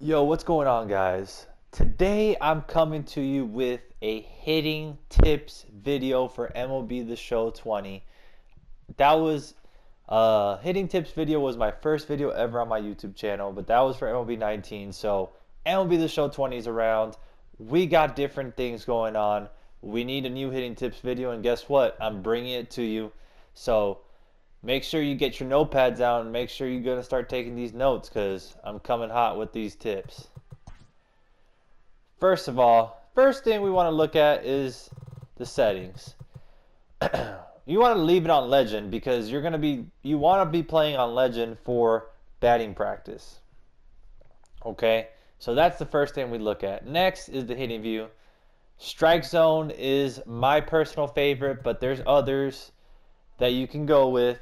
Yo, what's going on, guys? Today I'm coming to you with a hitting tips video for MLB The Show 20. That was hitting tips video was my first video ever on my YouTube channel, but that was for MLB 19. So MLB The Show 20 is around. We got different things going on. We need a new hitting tips video, and guess what? I'm bringing it to you. So make sure you get your notepads out and make sure you're going to start taking these notes because I'm coming hot with these tips. First of all, first thing we want to look at is the settings. You want to leave it on legend because you want to be playing on legend for batting practice. Okay? So that's the first thing we look at. Next is the hitting view. Strike zone is my personal favorite, but there's others that you can go with.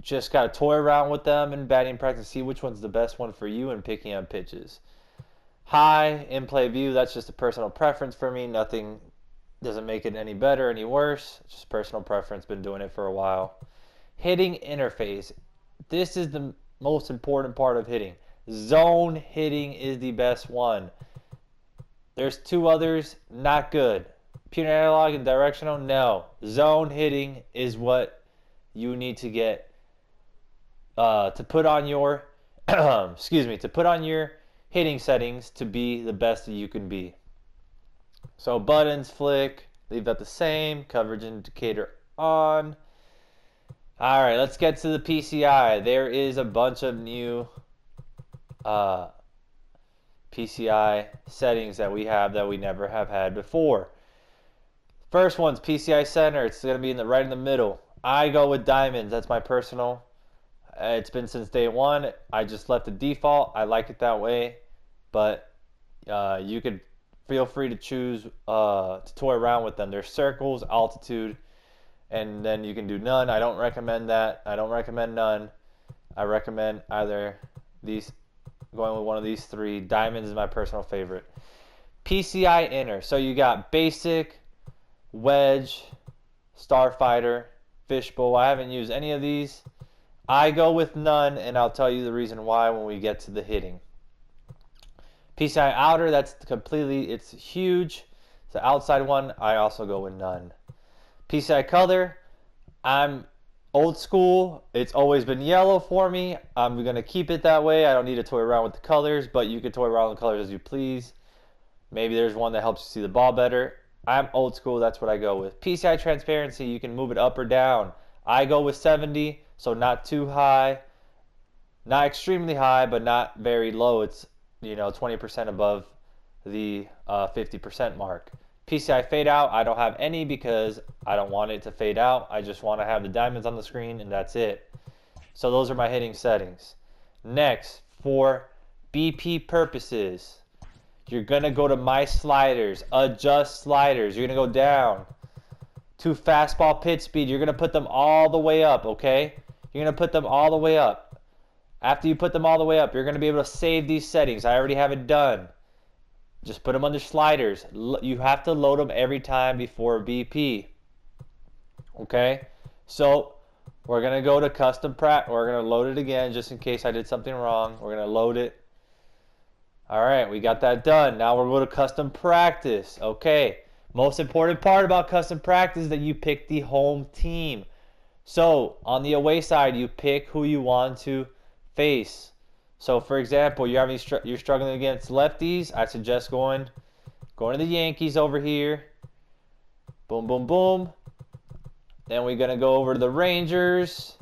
Just got to toy around with them in batting practice, see which one's the best one for you in picking up pitches. High in play view, that's just a personal preference for me. Nothing doesn't make it any better, any worse. It's just personal preference, been doing it for a while. Hitting interface. This is the most important part of hitting. Zone hitting is the best one. There's two others, not good. Pure analog and directional, no. Zone hitting is what you need to get to put on your to put on your hitting settings to be the best that you can be. So buttons, flick, leave that the same. Coverage indicator on. All right, let's get to the PCI. There is a bunch of new PCI settings that we have that we never have had before. First one's PCI center. It's going to be right in the middle. I go with diamonds. That's my personal. It's been since day one. I just left the default. I like it that way. But you could feel free to choose to toy around with them. There's circles, altitude, and then you can do none. I don't recommend that. I don't recommend none. I recommend either these, going with one of these three. Diamonds is my personal favorite. PCI inner. So you got basic, wedge, starfighter, fishbowl. I haven't used any of these. I go with none, and I'll tell you the reason why when we get to the hitting. PCI outer, that's completely, it's huge. It's the outside one. I also go with none. PCI color, I'm old school. It's always been yellow for me. I'm going to keep it that way. I don't need to toy around with the colors, but you can toy around with the colors as you please. Maybe there's one that helps you see the ball better. I'm old school. That's what I go with. PCI transparency, you can move it up or down. I go with 70, so not too high. Not extremely high, but not very low. It's 20% above the 50% mark. PCI fade out, I don't have any because I don't want it to fade out. I just want to have the diamonds on the screen, and that's it. So those are my hitting settings. Next, for BP purposes, you're going to go to my sliders, adjust sliders. You're going to go down to fastball pitch speed. You're going to put them all the way up, okay? You're going to put them all the way up. After you put them all the way up, you're going to be able to save these settings. I already have it done. Just put them under sliders. You have to load them every time before BP. Okay? So we're going to go to custom practice. We're going to load it again just in case I did something wrong. We're going to load it. All right, we got that done. Now we're going to custom practice. Okay. Most important part about custom practice is that you pick the home team. So on the away side, you pick who you want to face. So for example, you're struggling against lefties. I suggest going to the Yankees over here. Boom, boom, boom. Then we're gonna go over to the Rangers.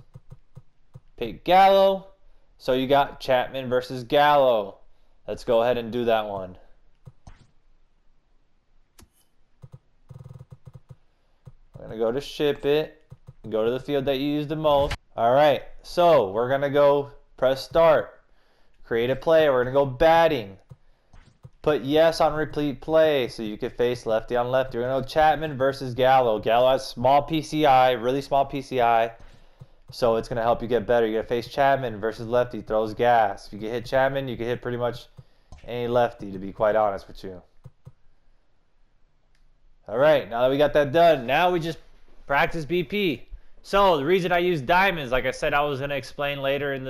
Pick Gallo. So you got Chapman versus Gallo. Let's go ahead and do that one. We're gonna go to ship it. Go to the field that you use the most. All right. So we're gonna go press start. Create a play. We're going to go batting. Put yes on repeat play so you can face lefty on lefty. We're going to go Chapman versus Gallo. Gallo has small PCI, really small PCI. So it's going to help you get better. You're going to face Chapman versus lefty. Throws gas. If you can hit Chapman, you can hit pretty much any lefty, to be quite honest with you. All right. Now that we got that done, now we just practice BP. So the reason I use diamonds, like I said, I was going to explain later in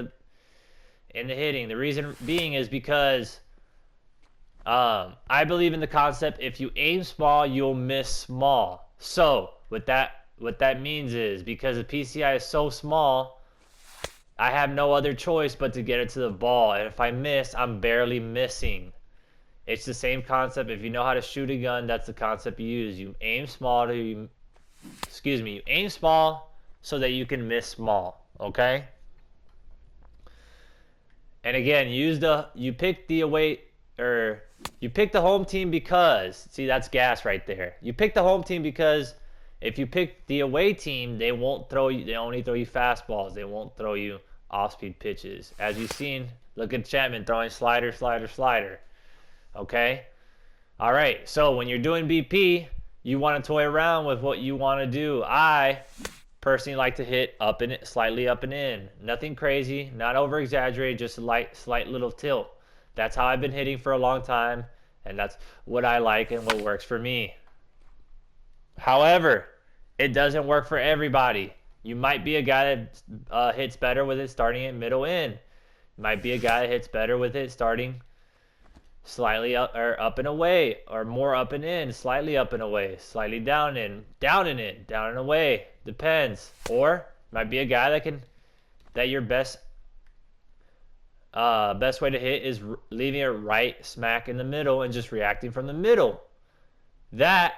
in the hitting. The reason being is because I believe in the concept, if you aim small, you'll miss small. So what that means is, because the PCI is so small, I have no other choice but to get it to the ball. And if I miss, I'm barely missing. It's the same concept. If you know how to shoot a gun, that's the concept you use. You aim small you aim small so that you can miss small, okay? And again, you pick the home team because, see, that's gas right there. You pick the home team because if you pick the away team, they only throw you fastballs. They won't throw you off-speed pitches. As you've seen, look at Chapman throwing slider, slider, slider. Okay? All right, so when you're doing BP, you want to toy around with what you want to do. I personally like to hit up and slightly up and in. Nothing crazy, not over-exaggerated, just a slight little tilt. That's how I've been hitting for a long time, and that's what I like and what works for me. However, it doesn't work for everybody. You might be a guy that hits better with it starting at middle in. You might be a guy that hits better with it starting slightly up and away, or more up and in, slightly up and away, slightly down and in, down and away. Depends. Or might be a guy that your best way to hit is leaving it right smack in the middle and just reacting from the middle. That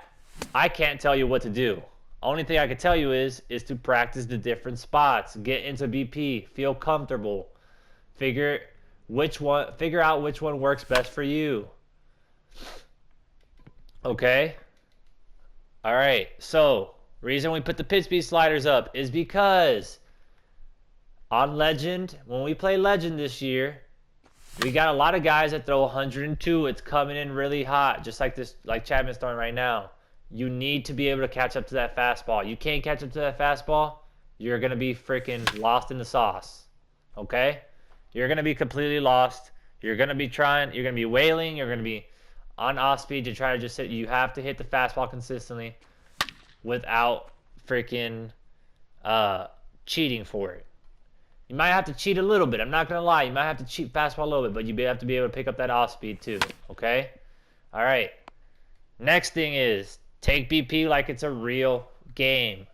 I can't tell you what to do. Only thing I can tell you is to practice the different spots, get into BP, feel comfortable, figure out which one works best for you. Okay? All right. So, reason we put the pitch speed sliders up is because on Legend, when we play Legend this year, we got a lot of guys that throw 102. It's coming in really hot, just like Chapman's throwing right now. You need to be able to catch up to that fastball. You can't catch up to that fastball, you're going to be freaking lost in the sauce. Okay? You're going to be completely lost. You're going to be wailing. You're going to be on off speed to try to just hit. You have to hit the fastball consistently without freaking cheating for it. You might have to cheat a little bit. I'm not going to lie. You might have to cheat fastball a little bit, but you have to be able to pick up that off speed too. Okay? All right. Next thing is take BP like it's a real game.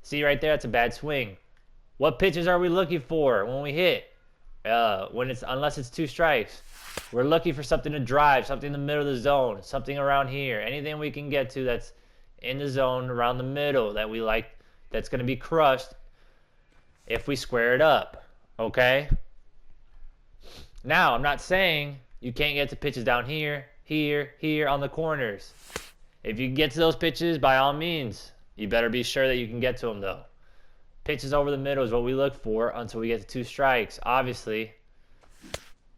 See right there? That's a bad swing. What pitches are we looking for when we hit? Unless it's 2 strikes, we're looking for something to drive, something in the middle of the zone, something around here, anything we can get to that's in the zone around the middle that we like, that's going to be crushed if we square it up. Okay? Now, I'm not saying you can't get to pitches down here on the corners. If you can get to those pitches, by all means, you better be sure that you can get to them though. Pitches over the middle is what we look for until we get to 2 strikes. Obviously,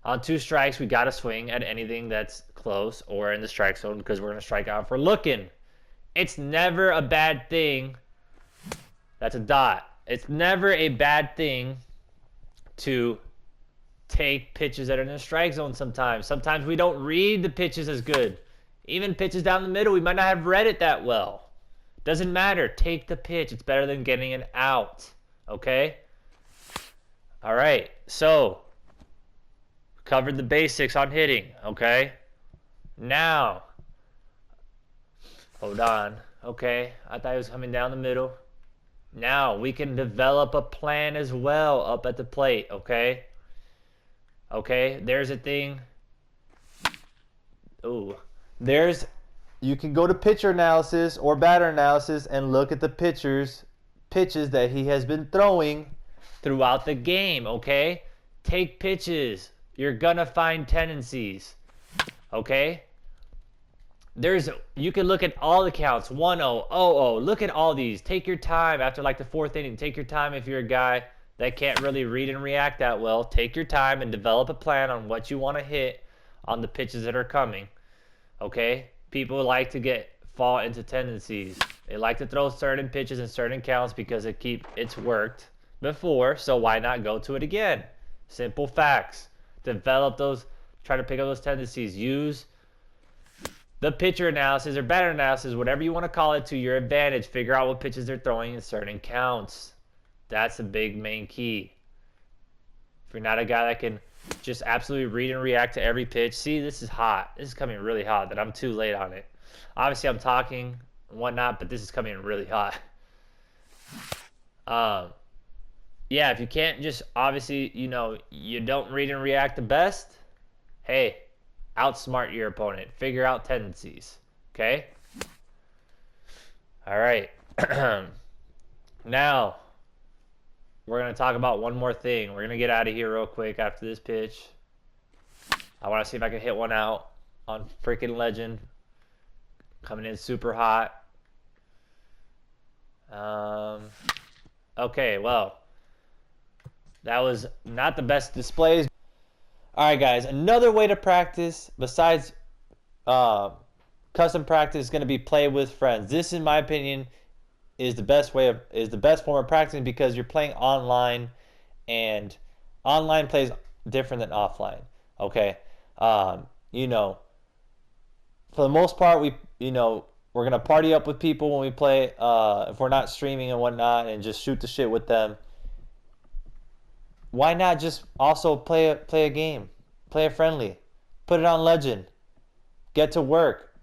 on 2 strikes, we got to swing at anything that's close or in the strike zone because we're going to strike out if we're looking. It's never a bad thing. That's a dot. It's never a bad thing to take pitches that are in the strike zone sometimes. Sometimes we don't read the pitches as good. Even pitches down the middle, we might not have read it that well. Doesn't matter. Take the pitch. It's better than getting it out. Okay? All right. So, covered the basics on hitting. Okay? Now, hold on. Okay. I thought he was coming down the middle. Now, we can develop a plan as well up at the plate. Okay? Okay? There's a thing. Ooh. You can go to pitcher analysis or batter analysis and look at the pitches that he has been throwing throughout the game, okay? Take pitches. You're going to find tendencies, okay? You can look at all the counts, 1-0, 0-0. Look at all these. Take your time after like the 4th inning. Take your time if you're a guy that can't really read and react that well. Take your time and develop a plan on what you want to hit on the pitches that are coming, okay? People like to fall into tendencies. They like to throw certain pitches in certain counts because it's worked before, so why not go to it again? Simple facts. Develop those, try to pick up those tendencies. Use the pitcher analysis or batter analysis, whatever you want to call it, to your advantage. Figure out what pitches they're throwing in certain counts. That's the big main key you're not a guy that can just absolutely read and react to every pitch. See, this is hot. This is coming really hot that I'm too late on it. Obviously, I'm talking and whatnot, but this is coming really hot. Yeah, if you can't just, obviously, you know, you don't read and react the best, hey, outsmart your opponent. Figure out tendencies, okay? All right. Now, we're going to talk about one more thing. We're going to get out of here real quick after this pitch. I want to see if I can hit one out on freaking Legend. Coming in super hot. Okay, well, that was not the best displays. All right, guys, another way to practice besides custom practice is going to be play with friends. This, in my opinion, is the best form of practicing because you're playing online, and online plays different than offline. Okay, you know, for the most part, we're gonna party up with people when we play. If we're not streaming and whatnot, and just shoot the shit with them. Why not just also play a game, play a friendly, put it on Legend, get to work.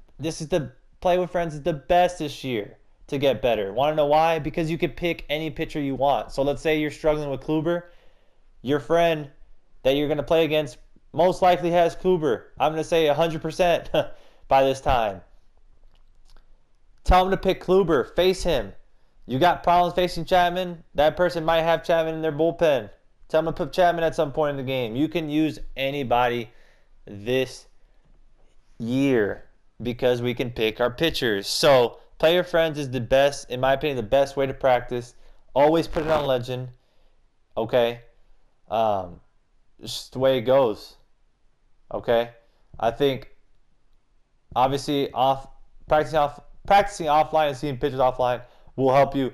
Play with friends is the best this year to get better. Want to know why? Because you can pick any pitcher you want. So let's say you're struggling with Kluber. Your friend that you're going to play against most likely has Kluber. I'm going to say 100% by this time. Tell him to pick Kluber. Face him. You got problems facing Chapman? That person might have Chapman in their bullpen. Tell him to put Chapman at some point in the game. You can use anybody this year because we can pick our pitchers. So play your friends is the best, in my opinion, the best way to practice. Always put it on Legend. Okay? Just the way it goes. Okay? I think, obviously, practicing offline and seeing pitchers offline will help you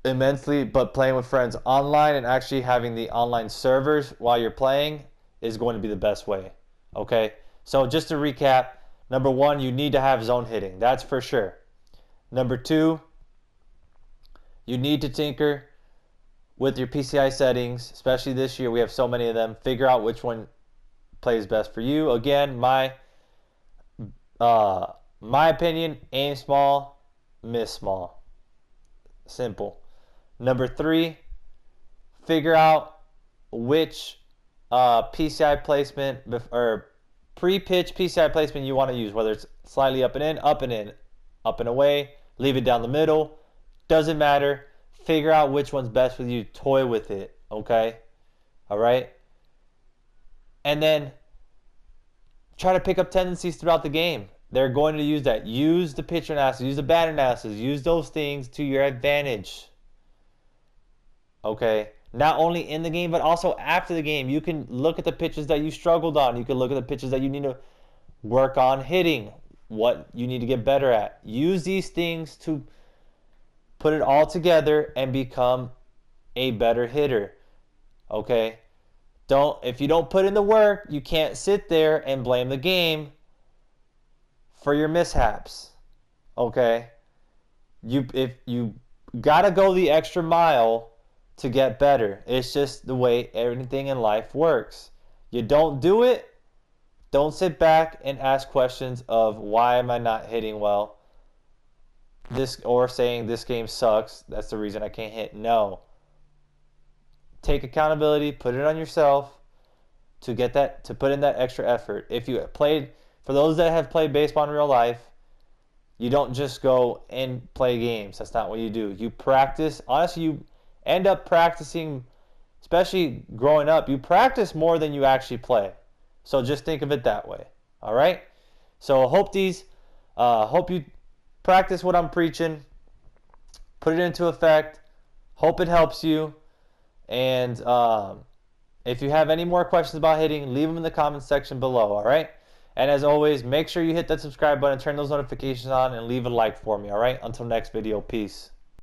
immensely, but playing with friends online and actually having the online servers while you're playing is going to be the best way. Okay? So just to recap, number one, you need to have zone hitting. That's for sure. Number two, you need to tinker with your PCI settings, especially this year. We have so many of them. Figure out which one plays best for you. Again, my opinion, aim small, miss small. Simple. Number three, figure out which PCI placement or pre-pitch PCI placement you want to use, whether it's slightly up and in, up and away, leave it down the middle. Doesn't matter. Figure out which one's best for you. Toy with it, okay? All right? And then try to pick up tendencies throughout the game. They're going to use that. Use the pitcher analysis. Use the batter analysis. Use those things to your advantage. Okay? Not only in the game, but also after the game. You can look at the pitches that you struggled on. You can look at the pitches that you need to work on hitting, what you need to get better at. Use these things to put it all together and become a better hitter. Okay? If you don't put in the work, you can't sit there and blame the game for your mishaps. Okay? If you gotta go the extra mile to get better. It's just the way everything in life works. You don't do it, don't sit back and ask questions of why am I not hitting well? Or saying this game sucks, that's the reason I can't hit. No. Take accountability, put it on yourself to put in that extra effort. For those that have played baseball in real life, you don't just go and play games. That's not what you do. You practice. Honestly, you end up practicing, especially growing up, you practice more than you actually play. So just think of it that way. All right? So hope you practice what I'm preaching, put it into effect, hope it helps you, and if you have any more questions about hitting, leave them in the comments section below, all right? And as always, make sure you hit that subscribe button, turn those notifications on, and leave a like for me, all right? Until next video, peace.